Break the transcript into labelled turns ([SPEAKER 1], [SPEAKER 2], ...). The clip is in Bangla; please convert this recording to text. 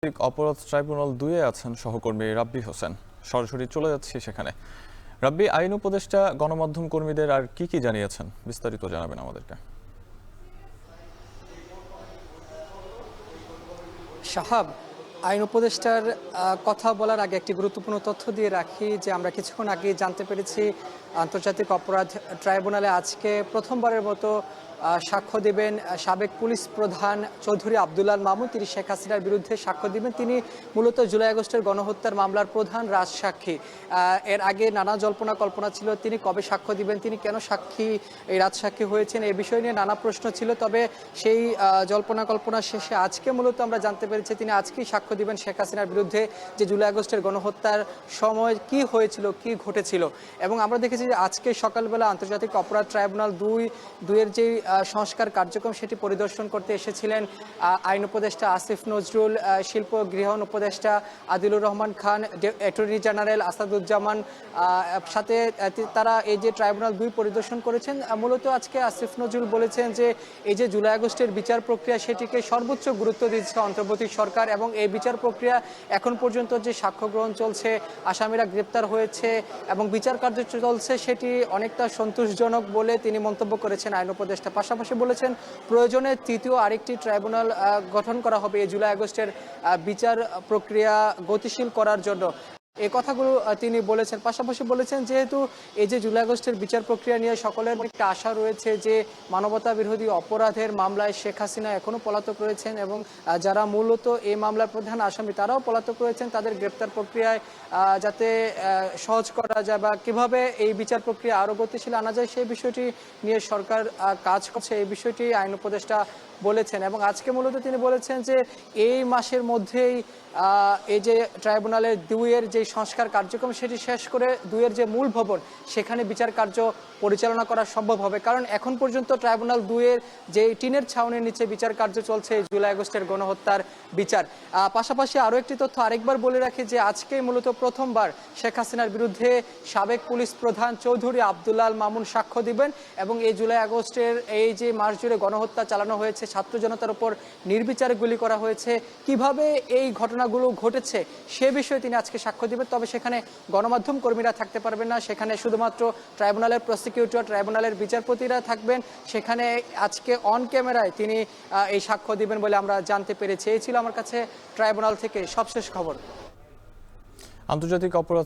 [SPEAKER 1] অপরাধ ট্রাইব্যুনাল 2-এ আছেন সহকর্মী রাব্বি হোসেন। সরাসরি চলে যাচ্ছি সেখানে। রাব্বি, আইন উপদেষ্টা গণমাধ্যম কর্মীদের আর কি জানিয়েছেন, বিস্তারিত জানাবেন আমাদেরকে।
[SPEAKER 2] শাহাব, আইন উপদেষ্টার কথা বলার আগে একটি গুরুত্বপূর্ণ তথ্য দিয়ে রাখি যে আমরা কিছুক্ষণ আগে জানতে পেরেছি আন্তর্জাতিক অপরাধ ট্রাইব্যুনালে আজকে প্রথমবারের মতো সাক্ষ্য দেবেন সাবেক পুলিশ প্রধান চৌধুরী আব্দুল আল মামুন। তিনি শেখ হাসিনার বিরুদ্ধে সাক্ষ্য দিবেন। তিনি মূলত জুলাই আগস্টের গণহত্যার মামলার প্রধান রাজসাক্ষী। এর আগে নানা জল্পনা কল্পনা ছিল তিনি কবে সাক্ষ্য দিবেন, তিনি কেন সাক্ষী এই রাজসাক্ষী হয়েছেন, এই বিষয় নিয়ে নানা প্রশ্ন ছিল। তবে সেই জল্পনা কল্পনা শেষে আজকে মূলত আমরা জানতে পেরেছি তিনি আজকেই সাক্ষ্য দিবেন শেখ হাসিনার বিরুদ্ধে যে জুলাই আগস্টের গণহত্যার সময় কি হয়েছিল, কি ঘটেছিল। এবং আমরা দেখেছি যে আজকে সকালবেলা আন্তর্জাতিক অপরাধ ট্রাইব্যুনাল 2-এর যে সংস্কার কার্যক্রম সেটি পরিদর্শন করতে এসেছিলেন আইন উপদেষ্টা আসিফ নজরুল, শিল্প গৃহায়ণ উপদেষ্টা আদিলুর রহমান খান, অ্যাটর্নি জেনারেল আসাদুজ্জামান, সাথে তারা এই যে ট্রাইব্যুনাল 2 পরিদর্শন করেছেন। মূলত আজকে আসিফ নজরুল বলেছেন যে এই যে জুলাই আগস্টের বিচার প্রক্রিয়া সেটিকে সর্বোচ্চ গুরুত্ব দিচ্ছে অন্তর্বর্তী সরকার, এবং এই বিচার প্রক্রিয়া এখন পর্যন্ত যে সাক্ষ্য গ্রহণ চলছে, আসামিরা গ্রেপ্তার হয়েছে এবং বিচার কার্য চলছে সেটি অনেকটা সন্তোষজনক বলে তিনি মন্তব্য করেছেন আইন উপদেষ্টা। পাশাপাশি বলেছেন প্রয়োজনে তৃতীয় আরেকটি ট্রাইব্যুনাল গঠন করা হবে এই জুলাই আগস্টের বিচার প্রক্রিয়া গতিশীল করার জন্য। এই কথাগুলো তিনি বলেছেন। পাশাপাশি বলেছেন যেহেতু এই যে জুলাই আগস্টের বিচার প্রক্রিয়া নিয়ে সকলের একটা আশা রয়েছে যে মানবতা বিরোধী অপরাধের মামলায় শেখ হাসিনা এখনও পলাতক রয়েছেন এবং যারা মূলত এই মামলার প্রধান আসামি তারাও পলাতক রয়েছেন, তাদের গ্রেপ্তার প্রক্রিয়ায় যাতে সহজ করা যায় বা কীভাবে এই বিচার প্রক্রিয়া আরও গতিশীল আনা যায় সেই বিষয়টি নিয়ে সরকার কাজ করছে, এই বিষয়টি আইন উপদেষ্টা বলেছেন। এবং আজকে মূলত তিনি বলেছেন যে এই মাসের মধ্যেই এই যে ট্রাইব্যুনালের 2-এর যে সংস্কার কার্যক্রম সেটি শেষ করে 2-এর যে মূল ভবন সেখানে বিচার কার্য পরিচালনা করা সম্ভব হবে। কারণ এখন পর্যন্ত ট্রাইব্যুনাল 2-এর যে টিনের ছাউনির নিচে বিচার কার্য চলছে জুলাই আগস্টের গণহত্যার বিচার। পাশাপাশি আরও একটি তথ্য আরেকবার বলে রাখি যে আজকেই মূলত প্রথমবার শেখ হাসিনার বিরুদ্ধে সাবেক পুলিশ প্রধান চৌধুরী আব্দুল আল মামুন সাক্ষ্য দিবেন এবং এই জুলাই আগস্টের এই যে মাস জুড়ে গণহত্যা চালানো হয়েছে, ছাত্র জনতার উপর নির্বিচারে গুলি করা হয়েছে, কিভাবে এই ঘটনাগুলো ঘটেছে সে বিষয়ে তিনি আজকে সাক্ষ্য দিবেন। তবে সেখানে গণমাধ্যম কর্মীরা থাকতে পারবেন না, সেখানে শুধুমাত্র ট্রাইব্যুনালের প্রসিকিউটর, ট্রাইব্যুনালের বিচারপতিরা থাকবেন। সেখানে আজকে অন ক্যামেরায় তিনি এই সাক্ষ্য দিবেন বলে আমরা জানতে পেরেছি। এই ছিল আমার কাছে ট্রাইব্যুনাল থেকে সবশেষ খবর।
[SPEAKER 1] আন্তর্জাতিক অপরাধ